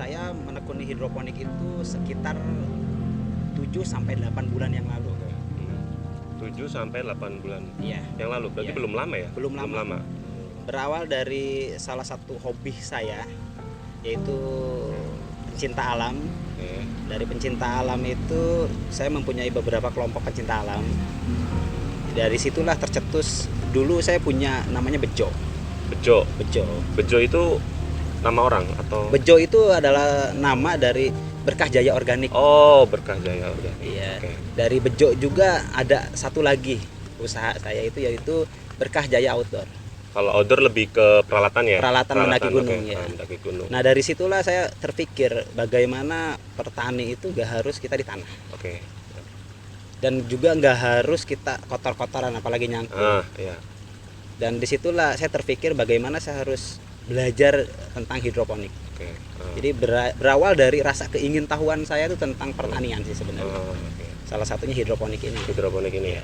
Saya menekuni hidroponik itu sekitar 7 sampai 8 bulan yang lalu. 7 sampai 8 bulan Iya, yang lalu. Berarti Iya. belum lama ya? Belum lama. Berawal dari salah satu hobi saya, yaitu pencinta alam. Oke. Dari pencinta alam itu saya mempunyai beberapa kelompok pencinta alam. Dari situlah tercetus, dulu saya punya namanya Bejo. Bejo. Bejo. Bejo itu nama orang atau? Bejo itu adalah nama dari Berkah Jaya Organik. Oh, Berkah Jaya udah. Iya. Oke. Dari Bejo juga ada satu lagi usaha saya itu, yaitu Berkah Jaya Outdoor. Kalau outdoor lebih ke peralatan ya? Peralatan mendaki gunung, oke. ya. Mendaki gunung. Nah, dari situlah saya terpikir bagaimana petani itu gak harus kita di tanah. Oke. Dan juga nggak harus kita kotor-kotoran, apalagi nyangkut. Iya. Dan disitulah saya terpikir bagaimana saya harus belajar tentang hidroponik. Oke. Jadi berawal dari rasa keingintahuan saya itu tentang pertanian sih sebenarnya. Oke. Salah satunya hidroponik ini. Hidroponik ini ya.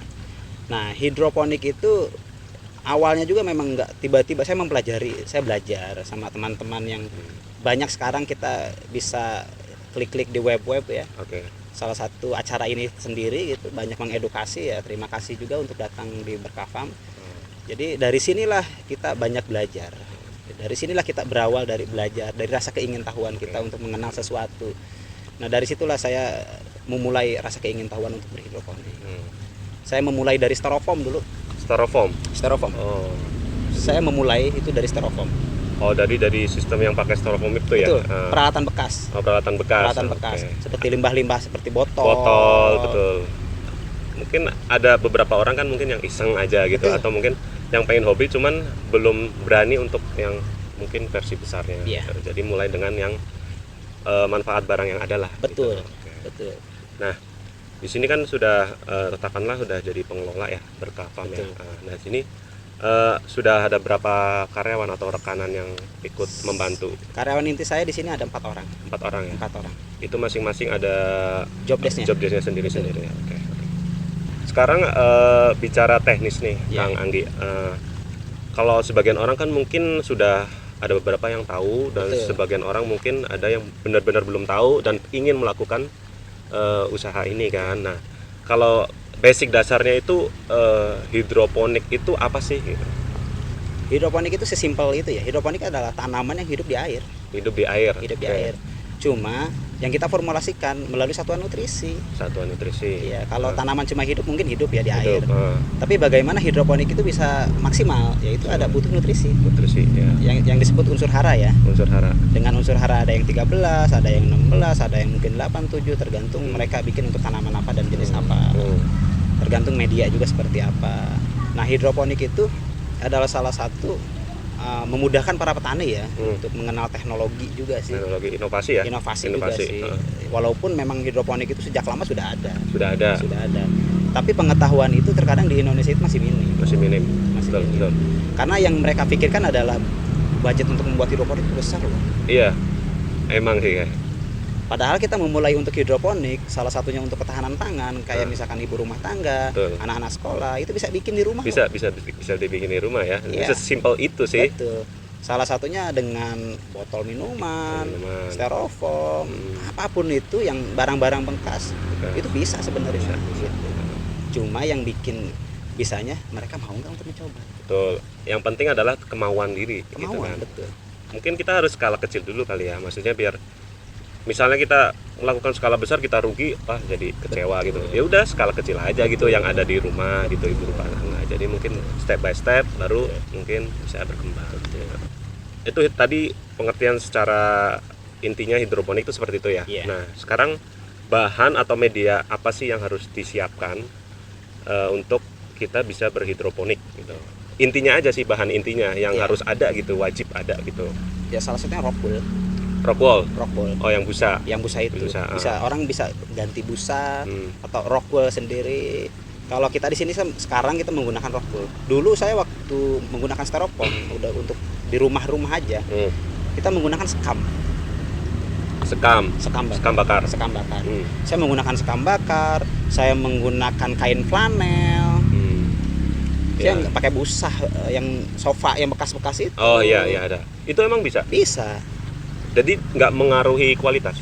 Nah, hidroponik itu awalnya juga memang nggak tiba-tiba saya mempelajari, saya belajar sama teman-teman yang banyak sekarang kita bisa klik-klik di web-web ya. Oke. Salah satu acara ini sendiri gitu banyak mengedukasi ya. Terima kasih juga untuk datang di Berkah Farm. Jadi dari sinilah kita banyak belajar. Dari sinilah kita berawal dari belajar, dari rasa keingintahuan kita untuk mengenal sesuatu. Nah, dari situlah saya memulai rasa keingintahuan untuk berhidroponik. Saya memulai dari styrofoam dulu. Styrofoam. Styrofoam. Oh. Saya memulai itu dari styrofoam. Oh, dari sistem yang pakai styrofoam itu ya? Betul. Peralatan bekas. Oh, peralatan bekas. Peralatan bekas. Oke. Seperti limbah-limbah seperti botol. Botol, betul. Mungkin ada beberapa orang kan mungkin yang iseng aja gitu, Betul. atau mungkin yang pengen hobi cuman belum berani untuk yang mungkin versi besarnya. Iya. Jadi mulai dengan yang manfaat barang yang ada lah. Betul. Gitu. Oke. Betul. Nah, di sini kan sudah katakanlah sudah jadi pengelola ya Berkah Farm ya. Betul. Nah, di sini sudah ada berapa karyawan atau rekanan yang ikut membantu? Karyawan inti saya di sini ada 4 orang. 4 orang ya. 4 orang. Itu masing-masing ada Job desk-nya. job desk-nya sendiri-sendiri ya. Oke. Sekarang bicara teknis nih, Ya. Kang Anggi. Kalau sebagian orang kan mungkin sudah ada beberapa yang tahu, dan Betul. sebagian orang mungkin ada yang benar-benar belum tahu dan ingin melakukan usaha ini kan. Nah, kalau basic dasarnya itu hidroponik itu apa sih? Gitu. Hidroponik itu sesimpel itu ya. Hidroponik adalah tanaman yang hidup di air. Hidup di air. Hidup di Oke. air. Cuma yang kita formulasikan melalui satuan nutrisi. Satuan nutrisi. Iya, kalau Nah, tanaman cuma hidup mungkin hidup ya di air. hidup, Tapi bagaimana hidroponik itu bisa maksimal? Yaitu ada butuh nutrisi. nutrisi ya. Yang disebut unsur hara ya. Unsur hara. Dengan unsur hara ada yang 13, ada yang 16, ada yang mungkin 8, 7 tergantung mereka bikin untuk tanaman apa dan jenis apa. Tergantung media juga seperti apa. Nah, hidroponik itu adalah salah satu memudahkan para petani ya untuk mengenal teknologi juga sih. Teknologi inovasi ya. Inovasi juga sih. Walaupun memang hidroponik itu sejak lama sudah ada. Sudah ada. Sudah ada. Tapi pengetahuan itu terkadang di Indonesia itu masih minim. Masih minim. Masih Betul, minim. betul. Karena yang mereka pikirkan adalah budget untuk membuat hidroponik itu besar loh. Iya. Emang sih ya. Padahal kita memulai untuk hidroponik, salah satunya untuk ketahanan pangan, kayak misalkan ibu rumah tangga, Betul. anak-anak sekolah, itu bisa bikin di rumah. Bisa dibikin di rumah ya. Iya. Sesimpel itu sih. Betul. Salah satunya dengan botol minuman, styrofoam, apapun itu yang barang-barang bekas, itu bisa sebenarnya. Bisa. Gitu. Cuma yang bikin bisanya mereka mau nggak untuk mencoba. Betul. Yang penting adalah kemauan diri. Gitu Kemauan, kan. betul. Mungkin kita harus skala kecil dulu kali ya. Maksudnya biar misalnya kita melakukan skala besar kita rugi, jadi kecewa gitu. Ya udah skala kecil aja gitu yang ada di rumah gitu ibu rumah tangga. Jadi mungkin step by step baru mungkin bisa berkembang. Itu tadi pengertian secara intinya hidroponik itu seperti itu ya. Iya. Nah, sekarang bahan atau media apa sih yang harus disiapkan untuk kita bisa berhidroponik gitu. Intinya aja sih, bahan intinya yang harus ada gitu, wajib ada gitu. Ya salah satunya rockwool. Rockwool. Rockwool. Oh, yang busa. Yang busa itu. Busa, Bisa orang bisa ganti busa atau rockwool sendiri. Kalau kita di sini sekarang kita menggunakan rockwool. Dulu saya waktu menggunakan styrofoam udah untuk di rumah-rumah aja. Kita menggunakan sekam. Sekam bakar. Sekam bakar. Saya menggunakan sekam bakar, saya menggunakan kain flanel. Saya nggak pakai busa yang sofa yang bekas-bekas itu. Oh iya ada. Itu emang bisa? Bisa. Jadi nggak mengaruhi kualitas.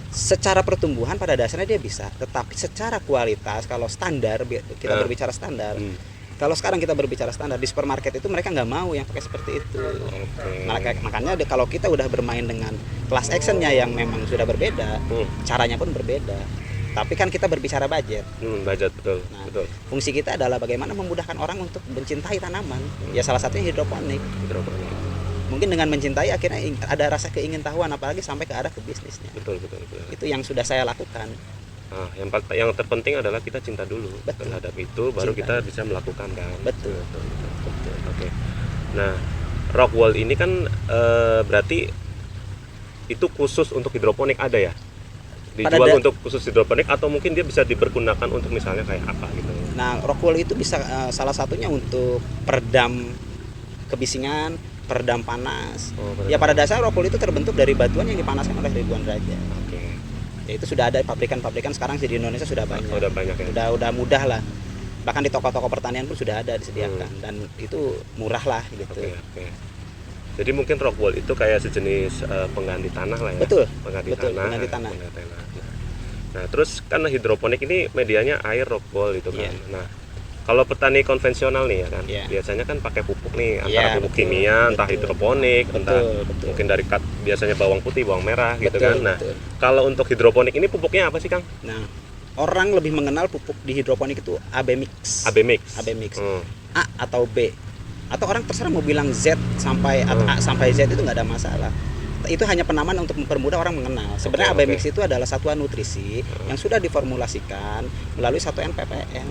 Secara pertumbuhan pada dasarnya dia bisa, tetapi secara kualitas kalau standar kita berbicara standar. Kalau sekarang kita berbicara standar di supermarket itu mereka nggak mau yang pakai seperti itu. Makanya kalau kita udah bermain dengan class actionnya yang memang sudah berbeda, caranya pun berbeda. Tapi kan kita berbicara budget. Budget betul. Nah, betul. Fungsi kita adalah bagaimana memudahkan orang untuk mencintai tanaman. Ya salah satunya hidroponik. Mungkin dengan mencintai akhirnya ada rasa keingintahuan, apalagi sampai ke arah ke bisnisnya. Betul. Itu yang sudah saya lakukan. Nah, yang terpenting adalah kita cinta dulu terhadap itu, baru kita bisa melakukan kan. Betul. Oke. Nah, Rockwool ini kan berarti itu khusus untuk hidroponik ada ya? Dijual untuk khusus hidroponik atau mungkin dia bisa dipergunakan untuk misalnya kayak apa gitu? Nah, Rockwool itu bisa salah satunya untuk peredam kebisingan, peredam panas. Ya pada dasarnya Rockwool itu terbentuk dari batuan yang dipanaskan oleh ribuan derajat. Oke. Ya itu sudah ada pabrikan-pabrikan sekarang di Indonesia sudah banyak. Udah banyak ya. Udah mudah lah. Bahkan di toko-toko pertanian pun sudah ada disediakan dan itu murah lah gitu. Oke. Jadi mungkin Rockwool itu kayak sejenis pengganti tanah lah ya. Betul. Pengganti tanah. Nah, terus kan hidroponik ini medianya air Rockwool itu kan. Nah, kalau petani konvensional nih ya kan, biasanya kan pakai pupuk nih, antara pupuk kimia, entah hidroponik, entah mungkin dari biasanya bawang putih, bawang merah gitu kan. Nah, kalau untuk hidroponik ini pupuknya apa sih, Kang? Nah, orang lebih mengenal pupuk di hidroponik itu AB mix. A atau B. Atau orang terserah mau bilang Z sampai A sampai Z itu nggak ada masalah. Itu hanya penamaan untuk mempermudah orang mengenal. Sebenarnya AB mix itu adalah satuan nutrisi yang sudah diformulasikan melalui 1 ppm.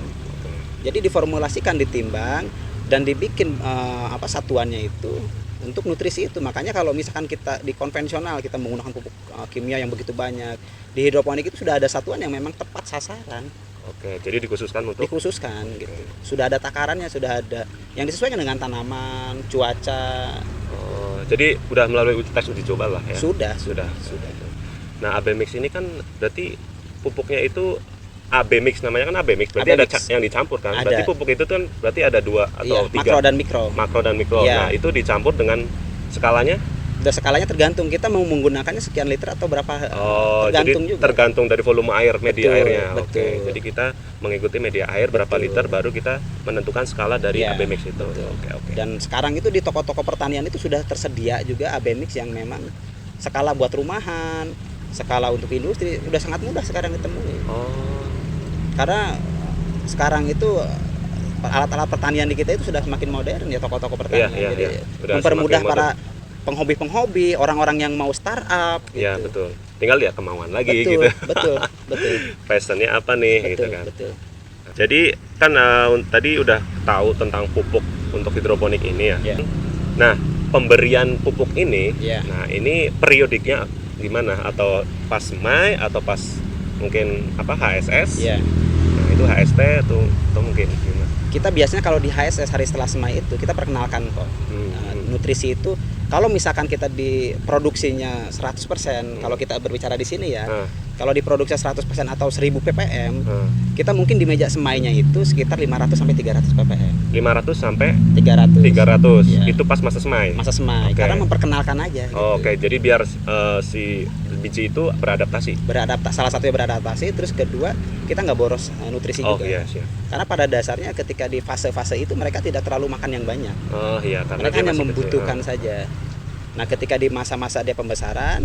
Jadi diformulasikan, ditimbang dan dibikin satuannya itu untuk nutrisi itu. Makanya kalau misalkan kita di konvensional kita menggunakan pupuk kimia yang begitu banyak, di hidroponik itu sudah ada satuan yang memang tepat sasaran. Oke, jadi dikhususkan gitu. Sudah ada takarannya, sudah ada yang disesuaikan dengan tanaman, cuaca. Jadi udah melalui tes uji coba lah ya. Sudah. Nah, AB mix ini kan berarti pupuknya itu AB mix, namanya kan AB mix. Berarti AB ada yang dicampur kan? Berarti pupuk itu kan berarti ada 2 atau 3. Makro dan mikro. Nah, itu dicampur dengan skalanya? Skalanya tergantung kita mau menggunakannya sekian liter atau berapa. Tergantung juga. Tergantung dari volume air, media airnya. Oke. Jadi kita mengikuti media air berapa liter, baru kita menentukan skala dari AB mix itu. Oke. Dan sekarang itu di toko-toko pertanian itu sudah tersedia juga AB mix yang memang skala buat rumahan, skala untuk industri, udah sangat mudah sekarang ditemui. Karena sekarang itu alat-alat pertanian di kita itu sudah semakin modern ya, toko-toko pertanian. Jadi mempermudah para penghobi, orang-orang yang mau startup gitu. Iya, betul. Tinggal lihat kemauan lagi gitu. Betul. Passionnya apa nih gitu kan. Betul. Jadi kan tadi udah tahu tentang pupuk untuk hidroponik ini ya. Nah, pemberian pupuk ini, nah ini periodiknya gimana? Atau pas Mei atau pas mungkin HSS? Nah, itu HST atau mungkin gimana? Kita biasanya kalau di HSS hari setelah Semai itu kita perkenalkan kok. Nutrisi itu kalau misalkan kita diproduksinya 100%, kalau kita berbicara di sini ya, kalau diproduksi 100% atau 1000 ppm, kita mungkin di meja semainya itu sekitar 500 sampai 300 ppm. 500 sampai 300. Ya. Itu pas masa semai. Karena memperkenalkan aja. Gitu. Jadi biar si biji itu beradaptasi. Salah satunya beradaptasi, terus kedua kita nggak boros nutrisi juga. Karena pada dasarnya ketika di fase-fase itu mereka tidak terlalu makan yang banyak. Karena mereka hanya membutuhkan saja. Nah, ketika di masa-masa dia pembesaran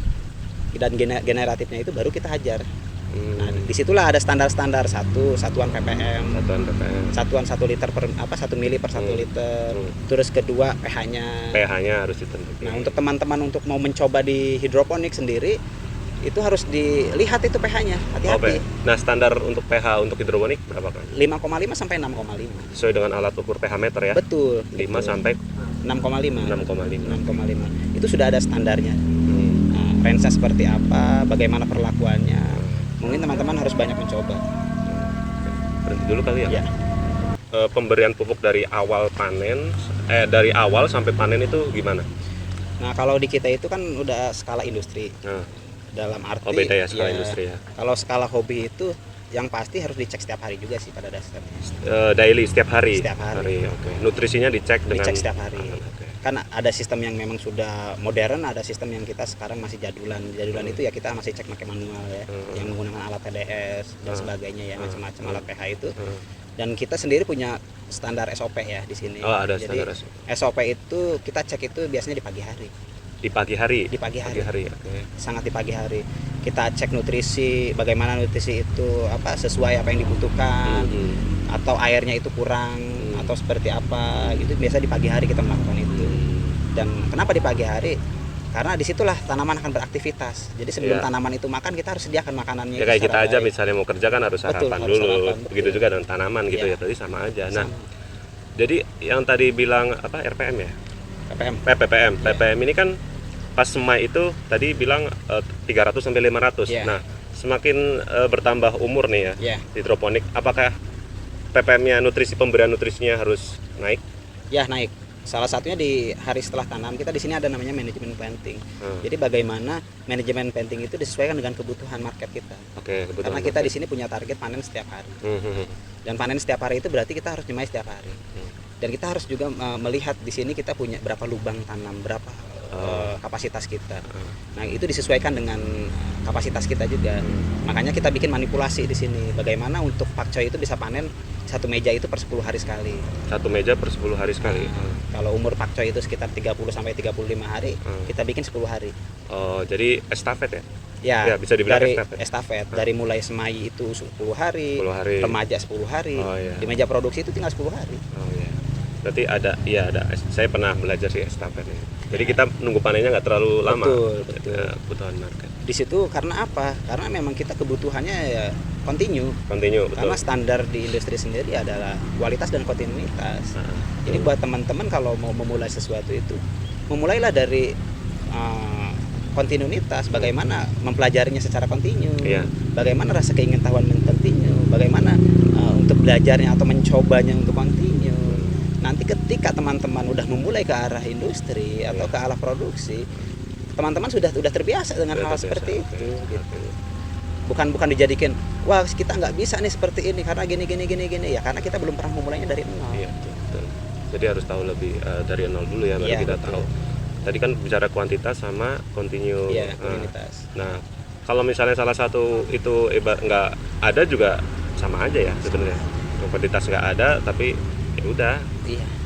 dan generatifnya itu baru kita hajar. Nah, disitulah ada standar-standar satuan ppm. Satuan 1 liter per 1 mili per 1 liter. Terus kedua pH-nya harus ditentukan. Nah, untuk teman-teman untuk mau mencoba di hidroponik sendiri itu harus dilihat itu pH-nya, hati-hati. Nah, standar untuk pH untuk hidroponik berapa kan? 5,5 sampai 6,5. Sesuai dengan alat ukur pH meter ya? Betul. 5 sampai 6,5. Itu sudah ada standarnya. Nah, range-nya seperti apa, bagaimana perlakuannya. Mungkin teman-teman harus banyak mencoba. Berhenti dulu kali ya? Pemberian pupuk dari awal sampai panen itu gimana? Nah, kalau di kita itu kan udah skala industri. Dalam arti beda ya skala industri ya. Kalau skala hobi itu yang pasti harus dicek setiap hari juga sih pada dasarnya. Daily setiap hari. Setiap hari. Oke. Nutrisinya dicek dengan Dicek setiap hari. Oke. Kan ada sistem yang memang sudah modern, ada sistem yang kita sekarang masih jadulan. Jadulan itu ya kita masih cek pakai manual ya, yang menggunakan alat TDS dan sebagainya ya, macam-macam alat pH itu. Dan kita sendiri punya standar SOP ya di sini. Oh, ada Jadi standar SOP itu kita cek itu biasanya di pagi hari. di pagi hari. Di pagi hari. Oke. Sangat di pagi hari. Kita cek nutrisi, bagaimana nutrisi itu sesuai apa yang dibutuhkan, atau airnya itu kurang atau seperti apa gitu. Biasa di pagi hari kita melakukan itu. Dan kenapa di pagi hari? Karena disitulah tanaman akan beraktivitas. Jadi sebelum tanaman itu makan, kita harus sediakan makanannya. Ya kayak kita aja baik. misalnya mau kerja kan harus sarapan Harus dulu. sarapan, Begitu juga dengan tanaman gitu ya. Tadi sama aja. Nah, Sama. jadi yang tadi bilang apa RPM ya? PPM. PPM. PPM ini kan pas semai itu tadi bilang 300 sampai 500. Iya. Nah, semakin bertambah umur nih ya Ya, hidroponik, apakah PPM-nya pemberian nutrisinya harus naik? ya naik. Salah satunya di hari setelah tanam kita di sini ada namanya manajemen planting. Jadi bagaimana manajemen planting itu disesuaikan dengan kebutuhan market kita. Oke, kebetulan. Karena kita di sini punya target panen setiap hari. Dan panen setiap hari itu berarti kita harus nyemai setiap hari. Dan kita harus juga melihat di sini kita punya berapa lubang tanam, berapa kapasitas kita. Nah, itu disesuaikan dengan kapasitas kita juga. Makanya kita bikin manipulasi di sini. Bagaimana untuk pakcoy itu bisa panen satu meja itu per 10 hari sekali. Satu meja per 10 hari sekali. Kalau umur pakcoy itu sekitar 30 sampai 35 hari, kita bikin 10 hari. Oh, jadi estafet ya? Ya, Ya, bisa dibilang dari estafet. dari mulai semai itu 10 hari, 10 hari. remaja 10 hari, Oh, iya. di meja produksi itu tinggal 10 hari. Oh iya. Berarti ada saya pernah belajar sih estafet ini. Jadi kita nunggu panennya nggak terlalu lama. Betul. Kebutuhan market. Di situ karena apa? Karena memang kita kebutuhannya ya continue. Continue, betul. Karena standar di industri sendiri adalah kualitas dan kontinuitas. Jadi buat teman-teman kalau mau memulai sesuatu itu, memulailah dari kontinuitas, bagaimana mempelajarinya secara kontinu, bagaimana rasa keingintahuan kontinu, bagaimana untuk belajarnya atau mencobanya untuk kontinu. Nanti ketika teman-teman udah memulai ke arah industri atau ke arah produksi, teman-teman sudah terbiasa dengan hal seperti itu. Gitu. Bukan dijadikan, wah kita nggak bisa nih seperti ini karena gini ya, karena kita belum pernah memulainya dari nol. Iya, betul. Jadi harus tahu lebih dari nol dulu ya, baru kita tahu. Tadi kan bicara kuantitas sama continue. Iya, kuantitas. Nah, kalau misalnya salah satu itu nggak ada juga sama aja ya sebenarnya. Kuantitas nggak ada, tapi ya udah,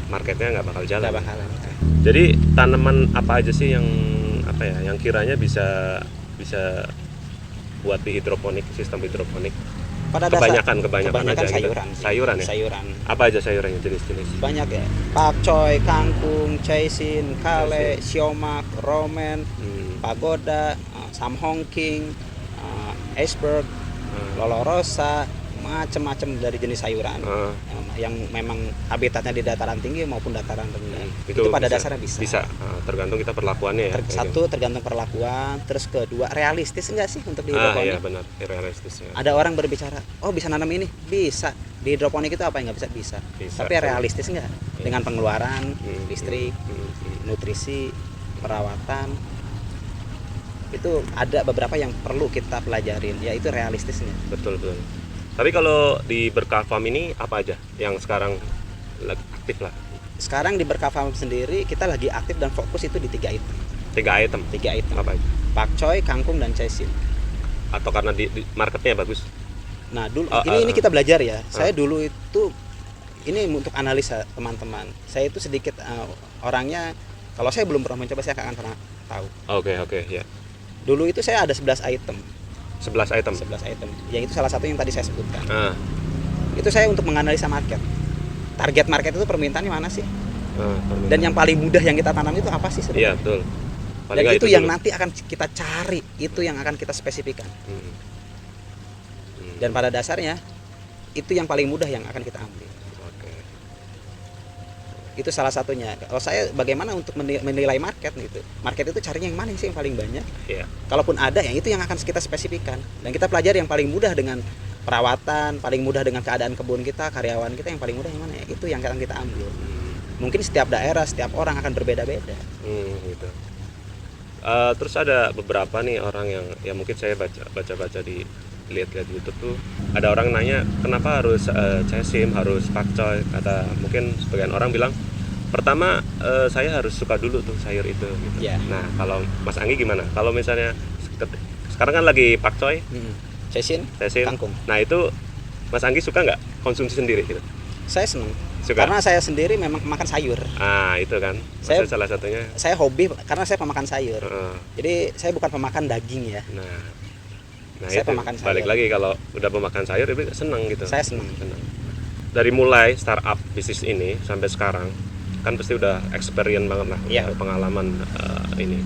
marketnya nggak bakal jalan. Nggak bakalan. Jadi tanaman apa aja sih yang kiranya bisa buat di hidroponik, sistem hidroponik? Pada kebanyakan aja sayuran. Gitu. Sayuran ya. Sayuran. Apa aja sayurannya jenis-jenis? Banyak ya. Pakcoy, kangkung, chaisin, kale, siomak, romen, pagoda, samhongking, iceberg, lolorosa, macam-macam dari jenis sayuran yang memang habitatnya di dataran tinggi maupun dataran rendah. Itu pada dasarnya bisa. Bisa, tergantung kita perlakuannya ya. Satu tergantung perlakuan, terus kedua realistis enggak sih untuk di hidroponik? Iya benar, realistis ya. Ada orang berbicara, oh bisa nanam ini, bisa. Di hidroponik itu apa yang nggak bisa? Tapi realistis enggak? Dengan pengeluaran, listrik, nutrisi, perawatan, itu ada beberapa yang perlu kita pelajarin, yaitu realistisnya. Betul. Tapi kalau di Berkah Farm ini apa aja yang sekarang aktif lah? Sekarang di Berkah Farm sendiri kita lagi aktif dan fokus itu di 3 item. 3 item. Apa aja? Pakcoy, kangkung, dan chaisin. Atau karena di marketnya bagus? Nah dulu ini kita belajar ya. Saya dulu itu ini untuk analisa teman-teman. Saya itu sedikit orangnya, kalau saya belum pernah mencoba saya akan pernah tahu. Oke, ya. Dulu itu saya ada 11 item. 11 item. Yang itu salah satu yang tadi saya sebutkan. Itu saya untuk menganalisa market. Target market itu permintaannya mana sih? Dan yang paling mudah yang kita tanam itu apa sih sebenarnya? Iya, betul. Dan itu yang nanti akan kita cari, itu yang akan kita spesifikan. Dan pada dasarnya itu yang paling mudah yang akan kita ambil. Itu salah satunya. Kalau saya bagaimana untuk menilai market gitu. Market itu carinya yang mana sih yang paling banyak? Kalaupun ada, yang itu yang akan kita spesifikan. Dan kita pelajari yang paling mudah dengan perawatan, paling mudah dengan keadaan kebun kita, karyawan kita, yang paling mudah yang mana ya? Itu yang akan kita ambil. Mungkin setiap daerah, setiap orang akan berbeda-beda. Terus ada beberapa nih orang yang mungkin saya baca di lihat-lihat YouTube tuh ada orang nanya kenapa harus cesim, harus pakcoy. Kata mungkin sebagian orang bilang pertama saya harus suka dulu tuh sayur itu gitu. Ya. Nah kalau Mas Anggi gimana? Kalau misalnya sekarang kan lagi pakcoy, Cesim, cesim. kangkung. Nah itu Mas Anggi suka nggak konsumsi sendiri gitu? Saya senang. Suka? Karena saya sendiri memang makan sayur. Itu kan. Saya- Maksudnya salah satunya. Saya hobi karena saya pemakan sayur. Heeh. Jadi saya bukan pemakan daging ya. Nah Saya itu pemakan balik sayur. lagi kalau udah pemakan sayur itu seneng gitu. Saya senang. Dari mulai startup bisnis ini sampai sekarang kan pasti udah experience banget lah, Iya. udah pengalaman ini.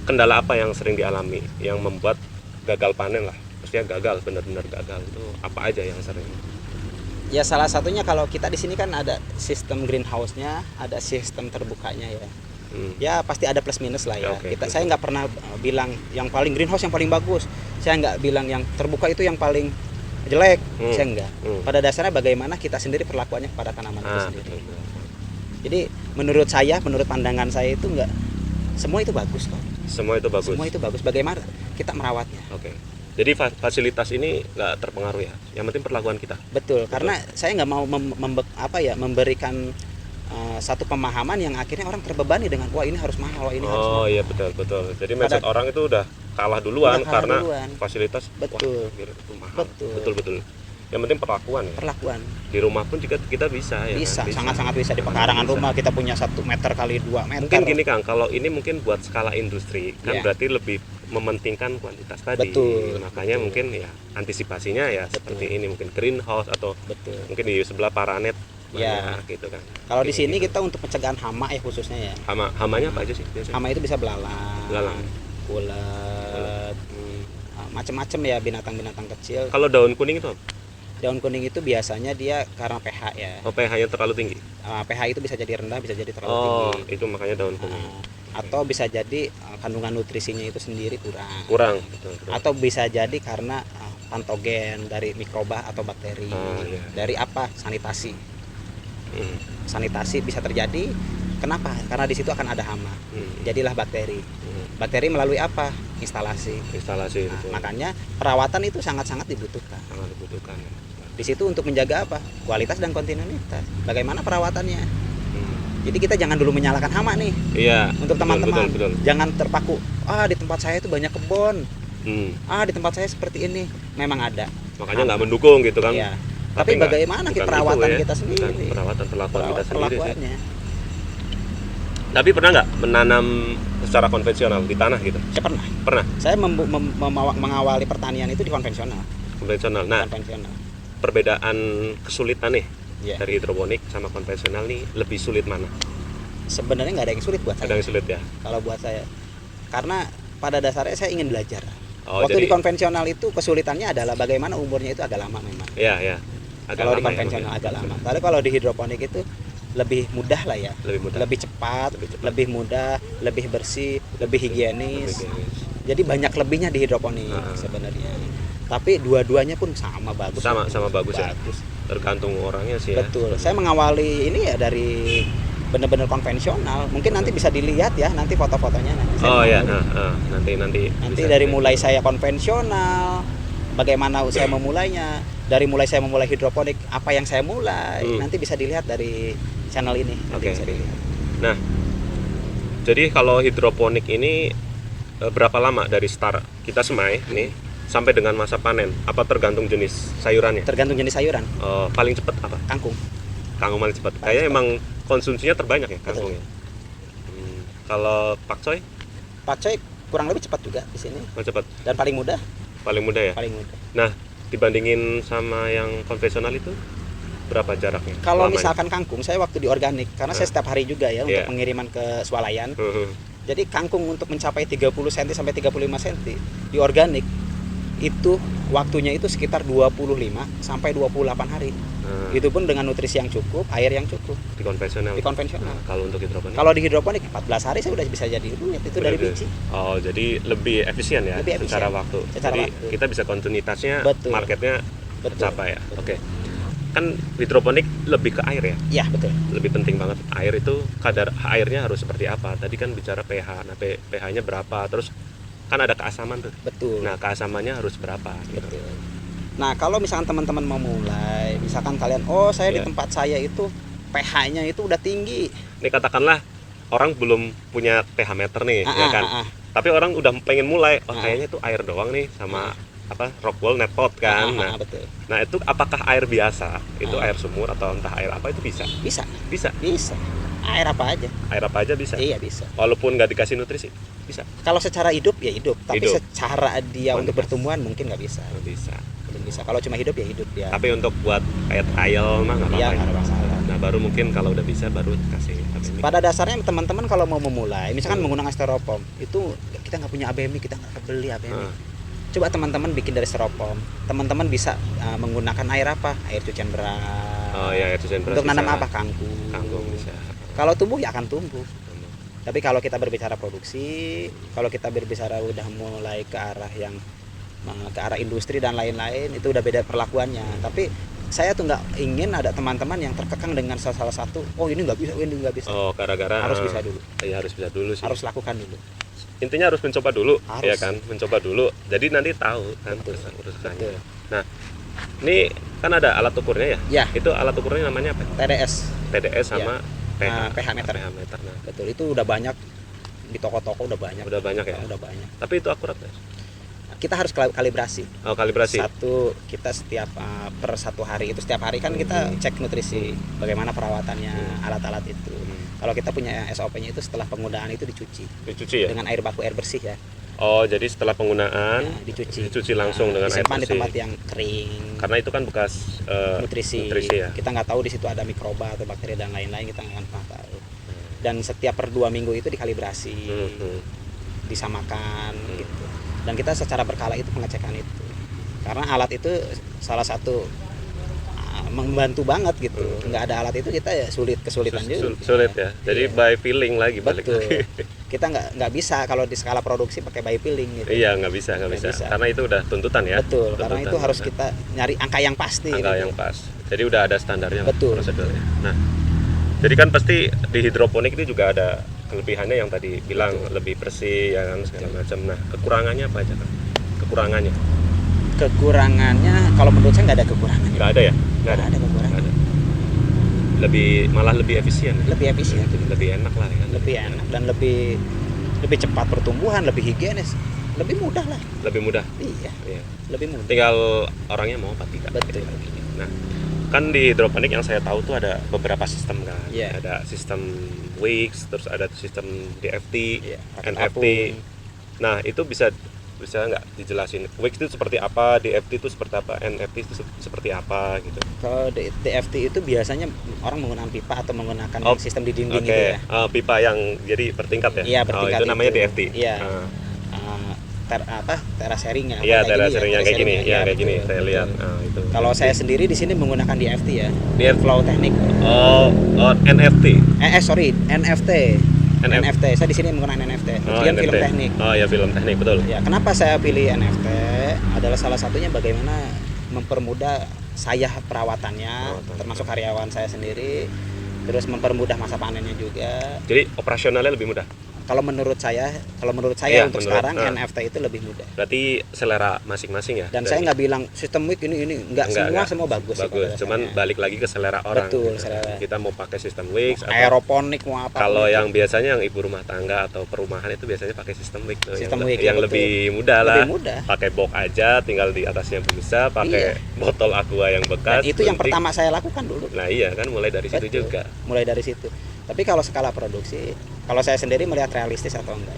Kendala apa yang sering dialami yang membuat gagal panen lah? Pastinya gagal, benar-benar gagal itu apa aja yang sering? Ya salah satunya kalau kita di sini kan ada sistem greenhouse-nya, ada sistem terbukanya ya. Ya pasti ada plus minus lah ya. Oke. Saya nggak pernah bilang yang paling greenhouse yang paling bagus. Saya nggak bilang yang terbuka itu yang paling jelek. Saya enggak. Pada dasarnya bagaimana kita sendiri perlakuannya kepada tanaman itu sendiri. Betul. Jadi menurut saya, menurut pandangan saya itu enggak semua itu bagus kok. Semua itu bagus. Semua itu bagus. Bagaimana kita merawatnya? Oke. Jadi fasilitas ini nggak terpengaruh ya. Yang penting perlakuan kita. Betul. Karena saya nggak mau memberikan satu pemahaman yang akhirnya orang terbebani dengan wah ini harus mahal, wah ini harus mahal. Iya betul. Jadi mindset orang itu udah kalah duluan Udah kalah karena duluan. fasilitas Betul. wah, itu mahal. Betul. Betul. Yang penting perlakuan ya. Perlakuan Di rumah pun juga kita bisa ya. bisa, kan? sangat-sangat bisa di pekarangan Bisa. rumah kita punya 1 meter kali 2 meter. Mungkin gini Kang, kalau ini mungkin buat skala industri kan Iya. berarti lebih mementingkan kuantitas tadi. Betul, Makanya betul. mungkin ya antisipasinya ya seperti ini mungkin greenhouse atau Betul. mungkin di sebelah paranet Ya. banyak gitu kan. Kalau di Kayak sini gitu. kita untuk pencegahan hama ya khususnya ya. Hamanya apa aja sih biasanya? Hama itu bisa belalang, Belalang. ulet, macam-macam ya binatang-binatang kecil. Kalau daun kuning itu apa? Daun kuning itu biasanya dia karena pH ya. pH-nya terlalu tinggi. pH itu bisa jadi rendah, bisa jadi terlalu Oh, tinggi. itu makanya daun kuning. Atau bisa jadi kandungan nutrisinya itu sendiri kurang. Kurang, betul. Atau bisa jadi karena patogen dari mikroba atau bakteri. Iya. Dari apa? Sanitasi. Hmm, Sanitasi bisa terjadi. Kenapa? Karena di situ akan ada hama. hmm, Jadilah bakteri. hmm. Bakteri melalui apa? Instalasi. Instalasi Nah, itu makanya perawatan itu sangat-sangat dibutuhkan. sangat dibutuhkan. Ya. Di situ untuk menjaga apa? Kualitas dan kontinuitas. Bagaimana perawatannya? Hmm. Jadi kita jangan dulu menyalahkan hama nih. Iya. Untuk betul, teman-teman, betul. jangan terpaku. Di tempat saya itu banyak kebun. Hmm. Di tempat saya seperti ini. Memang ada. Makanya nggak mendukung gitu kan. Iya. Tapi nggak- bagaimana bukan perawatan itu ya, kita sendiri? bukan perawatan perlakuan kita sendiri sih. Perlakuannya. Tapi pernah nggak menanam secara konvensional di tanah gitu? Saya pernah. Pernah. Saya mengawali pertanian itu di konvensional. Konvensional. Nah, Konvensional. perbedaan kesulitan nih Iya. dari hidroponik sama konvensional nih lebih sulit mana? Sebenarnya nggak ada yang sulit buat Ada saya. yang sulit ya? Kalau buat saya, karena pada dasarnya saya ingin belajar. Oh, Waktu jadi di konvensional itu kesulitannya adalah bagaimana umurnya itu agak lama memang. ya. Agak Kalau di lama ya, konvensional mungkin. agak lama. Tapi kalau di hidroponik itu lebih mudah lah ya. Lebih mudah. Lebih cepat, Lebih cepat. lebih mudah, lebih bersih, lebih higienis. Lebih higienis. Jadi banyak lebihnya di hidroponik sebenarnya. Tapi dua-duanya pun sama bagus. Sama bagus ya. Tergantung orangnya sih ya. Betul. Saya mengawali ini ya dari benar-benar konvensional. Mungkin nanti bisa dilihat ya nanti foto-fotonya nanti. saya Oh ya, mengawali. nanti Nanti bisa dari dilihat. mulai saya konvensional, bagaimana saya memulainya, dari mulai saya memulai hidroponik, apa yang saya mulai, nanti bisa dilihat dari channel ini. Nanti Oke. bisa dilihat. Nah, jadi kalau hidroponik ini berapa lama dari start kita semai nih sampai dengan masa panen? Apa tergantung jenis sayurannya? Tergantung jenis sayuran, Paling cepat apa? kangkung. Kangkung paling cepat. Paling Kayaknya cepat. emang konsumsinya terbanyak ya kangkungnya. Kalau pakcoy Pakcoy kurang lebih cepat juga di sini paling cepat, dan paling mudah, paling mudah ya. paling mudah. Nah, dibandingin sama yang konvensional itu berapa jaraknya? Kalau lamanya? misalkan kangkung, saya waktu di organik, karena saya setiap hari juga ya untuk Iya. pengiriman ke swalayan. Mhm. Jadi kangkung untuk mencapai 30 cm sampai 35 cm di organik itu waktunya itu sekitar 25 sampai 28 hari. Nah, Itu pun dengan nutrisi yang cukup, air yang cukup di konvensional. di konvensional. Nah, kalau untuk hidroponik Kalau di hidroponik 14 hari saya udah bisa jadi duit itu dari Udah, biji. Oh, jadi lebih efisien ya Lebih efisien. secara waktu. Secara jadi waktu. kita bisa kontinuitasnya, Betul. marketnya Betul. tercapai ya. Betul. Oke. Kan hidroponik lebih ke air ya. Iya, betul. Lebih penting banget. Air itu kadar airnya harus seperti apa? Tadi kan bicara pH. Nah, pH-nya berapa? Terus kan ada keasaman tuh. Betul. Nah, keasamannya harus berapa gitu. Betul. Nah, kalau misalkan teman-teman mau mulai, misalkan kalian, oh saya di Iya. tempat saya itu pH-nya itu udah tinggi. Ini katakanlah orang belum punya pH meter nih, ya kan. Ah. Tapi orang udah pengen mulai, oh Ah. kayaknya itu air doang nih sama apa rockwool net pot kan. Betul. Nah itu apakah air biasa, itu Ah. air sumur atau entah air apa itu bisa? Bisa. Bisa. Air apa aja? Air apa aja bisa. Iya bisa. Walaupun nggak dikasih nutrisi, bisa. Kalau secara hidup ya hidup, tapi Hidup. secara dia Oh, untuk bisa. bertumbuhan mungkin nggak bisa. Nggak bisa. Belum bisa. Kalau cuma hidup ya hidup ya. Tapi untuk buat kayak trial mah nggak Iya apa-apa. nggak ada masalah. Nah baru mungkin kalau udah bisa baru kasih ABMI. Pada dasarnya teman-teman kalau mau memulai, misalkan Hmm. menggunakan styrofoam, itu kita nggak punya ABMI, kita nggak beli ABMI. Ah. Coba teman-teman bikin dari styrofoam. Teman-teman bisa menggunakan air apa? Air cucian beras. Oh ya itu beras Untuk nanam bisa. apa? Kangkung. Kangkung bisa. Kalau tumbuh ya akan tumbuh. Tapi kalau kita berbicara produksi, kalau kita berbicara udah mulai ke arah yang ke arah industri dan lain-lain, itu udah beda perlakuannya. Tapi saya tuh nggak ingin ada teman-teman yang terkekang dengan salah satu, oh ini nggak bisa, ini nggak bisa. Oh gara-gara Harus bisa dulu. Iya harus bisa dulu sih. Harus lakukan dulu. Intinya harus mencoba dulu, Harus. ya kan? Mencoba dulu. Jadi nanti tahu kan Betul. urusannya. Betul. Nah, ini kan ada alat ukurnya ya? Ya, Itu alat ukurnya namanya apa? TDS. TDS sama pH meter. pH meter. Nah, Betul, itu udah banyak di toko-toko udah banyak. udah banyak ya. Udah banyak. Tapi itu akurat nggak? Kita harus kalibrasi. Oh, kalibrasi. Satu, kita setiap per satu hari itu, setiap hari kan kita cek nutrisi, bagaimana perawatannya alat-alat itu. Kalau kita punya SOP-nya itu setelah penggunaan itu dicuci Dicuci ya? dengan air baku, air bersih ya. Oh, jadi setelah penggunaan Dicuci langsung dengan air disimpan di bersih. tempat yang kering. Karena itu kan bekas nutrisi ya. Kita nggak tahu di situ ada mikroba atau bakteri dan lain-lain, kita nggak pernah tahu. Dan setiap per 2 minggu itu dikalibrasi, disamakan gitu. Dan kita secara berkala itu pengecekan itu, karena alat itu salah satu membantu banget gitu. Nggak ada alat itu kita ya kesulitan juga. Sulit ya. Jadi Iya. by feeling lagi balik Betul. lagi. Kita nggak bisa kalau di skala produksi pakai by feeling gitu. Iya, nggak bisa. Karena itu udah tuntutan ya. Betul, karena Tuntutan. itu harus kita nyari angka yang pasti. Angka gitu. yang pas. Jadi udah ada standarnya lah, Betul. prosedurnya. Nah, jadi kan pasti di hidroponik ini juga ada kelebihannya yang tadi bilang lebih bersih ya kan segala macam. Nah, kekurangannya apa aja kan? Kekurangannya Kalau menurut saya nggak ada kekurangan. nggak ada ya? Nggak ada kekurangan. Nggak ada. Malah lebih efisien. Lebih efisien, Lebih enak lah ya kan. lebih enak dan lebih cepat pertumbuhan, lebih higienis, lebih mudah lah. Lebih mudah. Iya, Iya. lebih mudah. Tinggal orangnya mau apa tidak. Betul. Nah, kan di hidroponik yang saya tahu tuh ada beberapa sistem kan. Iya. Ada sistem Wix, terus ada sistem DFT, Iya, pakai NFT. tabung. Nah, itu bisa nggak dijelasin Wix itu seperti apa, DFT itu seperti apa, NFT itu seperti apa gitu. Kalau DFT itu biasanya orang menggunakan pipa atau menggunakan Oh, sistem di dinding Oke, gitu ya. pipa yang jadi bertingkat ya. Iya, bertingkat itu namanya itu. DFT. Iya. Ah, Teras sharing ya. Iya, Kayak gini teras-sharingnya kayak gini. sharing Iya, kayak betul, gini. Saya betul. lihat. Itu. Kalau saya sendiri di sini menggunakan DFT ya. DFT. Flow teknik. Oh, NFT. Sorry, NFT. NFT. Saya di sini menggunakan NFT. Oh, Kemudian film NFT. teknik. Oh ya, film teknik betul. Ya, kenapa saya pilih NFT? Adalah salah satunya bagaimana mempermudah saya perawatannya, termasuk karyawan saya sendiri, terus mempermudah masa panennya juga. Jadi operasionalnya lebih mudah. Kalau menurut saya Iya, untuk menurut- sekarang nah. NFT itu lebih mudah. Berarti selera masing-masing ya. Dan saya nggak bilang sistem week ini enggak, semua bagus sih pada Cuman dasarnya. balik lagi ke selera orang. Betul, gitu. selera. Kita mau pakai sistem Wix atau Aeroponik mau apa? kalau yang biasanya yang ibu rumah tangga atau perumahan itu biasanya pakai sistem Wix tuh, Sistem yang, Wix, yang betul. lebih mudah lah. Lebih mudah. Pakai box aja, tinggal di atasnya bisa, pakai botol aqua yang Dan bekas. itu yang penting. pertama saya lakukan dulu. Nah iya kan mulai dari situ Betul. juga. Mulai dari situ. Tapi kalau skala produksi, kalau saya sendiri melihat realistis atau enggak.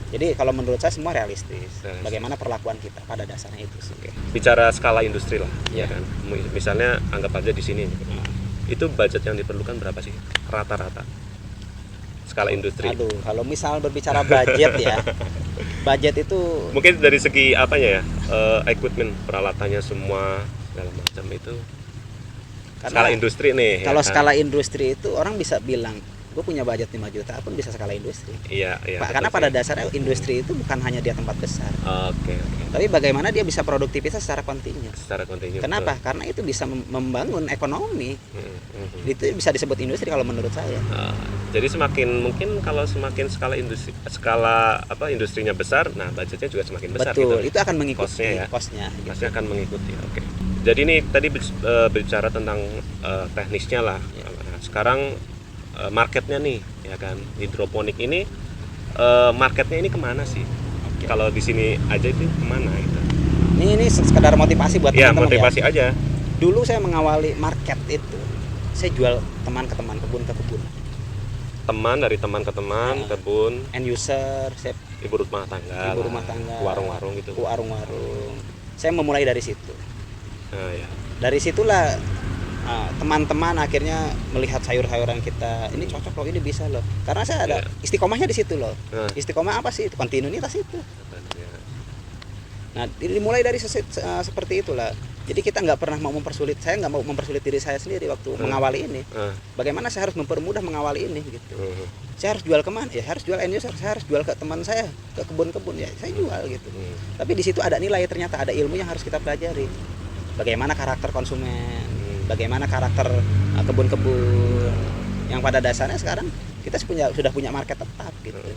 Jadi kalau menurut saya semua realistis. Realistis. Bagaimana perlakuan kita pada dasarnya itu sih. Bicara skala industri lah, Iya. ya kan. Misalnya anggap aja di sini, itu budget yang diperlukan berapa sih rata-rata? Skala industri. Aduh, kalau misal berbicara budget ya, budget itu Mungkin dari segi apanya ya, equipment, peralatannya semua segala macam itu. karena Skala industri nih. kalau ya kan? skala industri itu orang bisa bilang gue punya budget 5 juta pun bisa skala industri. Iya, iya. Karena pada dasarnya industri itu bukan hanya dia tempat besar, Oke, oke. tapi bagaimana dia bisa produktivitas secara kontinu. Secara kontinu. Kenapa? Karena itu bisa membangun ekonomi. Itu bisa disebut industri kalau menurut saya. Jadi semakin mungkin kalau semakin skala industrinya besar, nah budgetnya juga semakin besar. Betul, gitu. itu akan mengikuti Kosnya gitu. Kosnya akan mengikuti. Oke. Jadi ini tadi bicara tentang teknisnya lah. Ya. Nah, sekarang marketnya nih, ya kan, hidroponik ini marketnya ini kemana sih? Oke. Kalau di sini aja itu kemana gitu? Ini sekedar motivasi buat Ya, teman-teman motivasi aja. Dulu saya mengawali market itu, saya jual teman ke teman, kebun ke kebun. Teman dari teman ke teman, kebun, End user, saya ibu rumah tangga, ibu rumah tangga, warung-warung gitu. warung-warung. Saya memulai dari situ. Nah, ya. Dari situlah teman-teman akhirnya melihat sayur-sayuran kita, ini cocok loh, ini bisa loh. Karena saya ada istiqomahnya di situ loh. Nah. Istiqomah apa sih? Kontinuitas itu. Ya. Nah, dimulai dari seperti itulah. Jadi kita nggak pernah mau mempersulit. Saya nggak mau mempersulit diri saya sendiri waktu mengawali ini. Bagaimana saya harus mempermudah mengawali ini gitu. Saya harus jual kemana? Ya harus jual end user. Saya harus jual ke teman saya, ke kebun-kebun ya. Saya jual gitu. Tapi di situ ada nilai, ternyata ada ilmu yang harus kita pelajari. Bagaimana karakter konsumen, bagaimana karakter kebun-kebun. Yang pada dasarnya sekarang kita sudah punya market tetap gitu.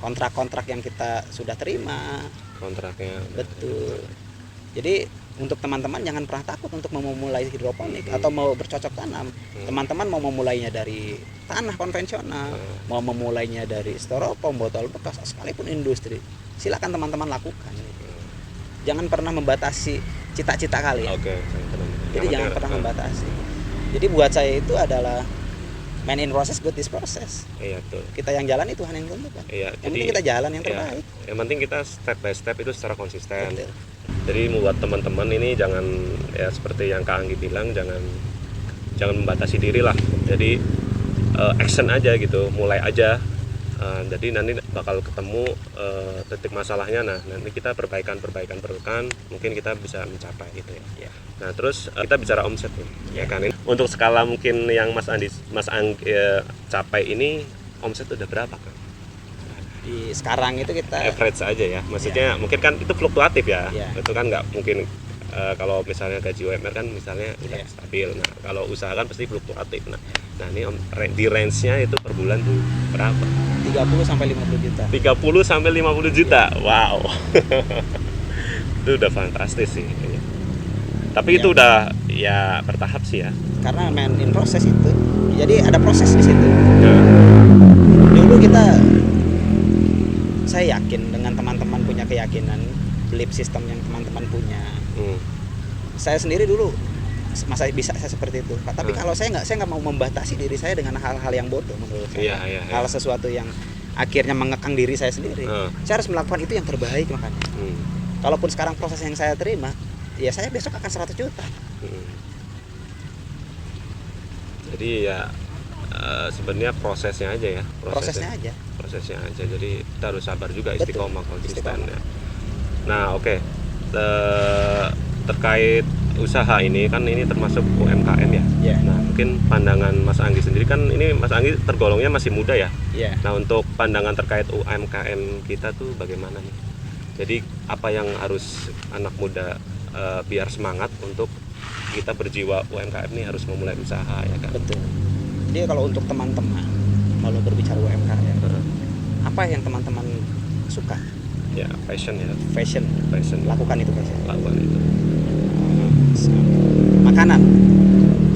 Kontrak-kontrak yang kita sudah terima. Kontraknya. Betul. Jadi untuk teman-teman jangan pernah takut untuk memulai hidroponik atau mau bercocok tanam. Teman-teman mau memulainya dari tanah konvensional, mau memulainya dari styrofoam, botol bekas, sekalipun industri, silakan teman-teman lakukan. Jangan pernah membatasi cita-cita kalian. Oke. Jadi jangan pernah membatasi. Jadi buat saya itu adalah man in process, good is process. Iya, betul. Kita yang jalan itu Tuhan yang tentukan. Iya, Yang penting kita jalan yang iya, terbaik. yang penting kita step by step itu secara konsisten. Betul. Jadi membuat teman-teman ini jangan ya seperti yang Kak Anggi bilang, jangan membatasi diri lah. Jadi action aja gitu, mulai aja. Jadi nanti bakal ketemu titik masalahnya. Nah, nanti kita perbaikan, mungkin kita bisa mencapai gitu ya. Nah, terus kita bicara omset nih, ya kan. Untuk skala mungkin yang Mas Anggi capai ini, omset udah berapa kan? Di sekarang itu kita Average aja ya, maksudnya mungkin kan itu fluktuatif ya. Iya. Itu kan nggak mungkin kalau misalnya gaji UMR kan misalnya udah Iya. stabil. Nah, kalau usaha kan pasti fluktuatif. Nah ini di range-nya itu per bulan tuh berapa? 30 sampai 50 juta. 30 sampai 50 juta. Wow. Itu udah fantastis sih. Tapi itu udah ya bertahap sih ya. Karena man in proses itu. Jadi ada proses di situ. Ya. Dulu saya yakin dengan teman-teman punya keyakinan belief system yang teman-teman punya. Saya sendiri dulu masa bisa saya seperti itu. Tapi kalau saya nggak mau membatasi diri saya dengan hal-hal yang bodoh menurut saya. Iya. Hal sesuatu yang akhirnya mengekang diri saya sendiri. Saya harus melakukan itu yang terbaik makanya. Kalaupun sekarang proses yang saya terima, ya saya besok akan 100 juta. Jadi ya sebenarnya prosesnya aja ya. Prosesnya aja. Jadi kita harus sabar juga, istiqomah, konsisten ya. Nah, oke. Terkait usaha ini kan ini termasuk UMKM ya. Yeah. Nah, mungkin pandangan Mas Anggi sendiri kan ini Mas Anggi tergolongnya masih muda ya. Yeah. Nah, untuk pandangan terkait UMKM kita tuh bagaimana nih? Jadi apa yang harus anak muda biar semangat untuk kita berjiwa UMKM ini harus memulai usaha ya kan? Betul. Jadi kalau untuk teman-teman kalau berbicara UMKM, apa yang teman-teman suka? Ya, passion ya. Fashion. Lakukan itu passion. Lakukan itu. Makanan.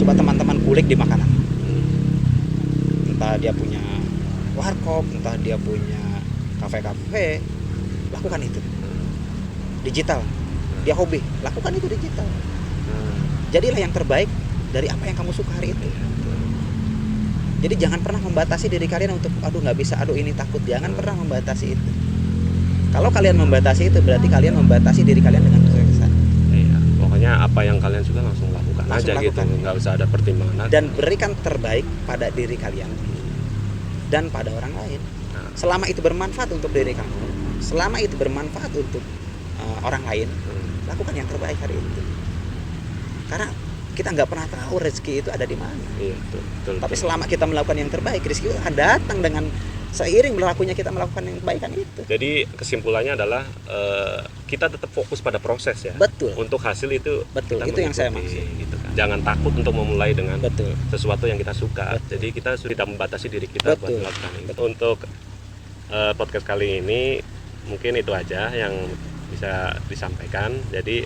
Coba teman-teman kulik di makanan. Entah dia punya warkop, entah dia punya kafe-kafe, lakukan itu. Digital. Dia hobi, lakukan itu digital. Jadilah yang terbaik dari apa yang kamu suka hari itu. Jadi jangan pernah membatasi diri kalian untuk nggak bisa, ini takut. Jangan pernah membatasi itu. Kalau kalian membatasi itu berarti kalian membatasi diri kalian dengan kesuksesan. Iya, pokoknya apa yang kalian suka langsung lakukan aja gitu, nggak usah ada pertimbangan. Dan berikan terbaik pada diri kalian dan pada orang lain. Selama itu bermanfaat untuk diri kamu, selama itu bermanfaat untuk orang lain, lakukan yang terbaik hari itu. Karena kita nggak pernah tahu rezeki itu ada di mana. Iya, betul. Tapi selama kita melakukan yang terbaik, rezeki akan datang dengan seiring berlakunya kita melakukan yang kebaikan itu. Jadi kesimpulannya adalah kita tetap fokus pada proses ya. Betul. Untuk hasil itu Betul, kita itu yang saya mengikuti, maksud. gitu kan. Jangan takut untuk memulai dengan Betul. sesuatu yang kita suka. Betul. Jadi kita sudah membatasi diri kita buat Betul. melakukan itu. Untuk podcast kali ini mungkin itu aja yang bisa disampaikan. Jadi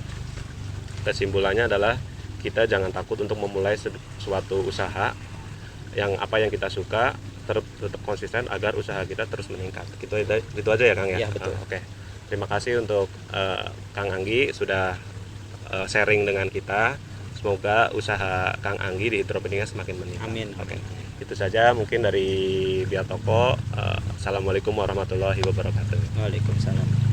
kesimpulannya adalah kita jangan takut untuk memulai suatu usaha yang kita suka, tetap konsisten agar usaha kita terus meningkat. Gitu aja ya Kang ya. Iya, betul. Oke. Terima kasih untuk Kang Anggi sudah sharing dengan kita. Semoga usaha Kang Anggi di hidroponika semakin meningkat. Amin. Oke. Itu saja mungkin dari Biar Toko. Assalamualaikum warahmatullahi wabarakatuh. Waalaikumsalam.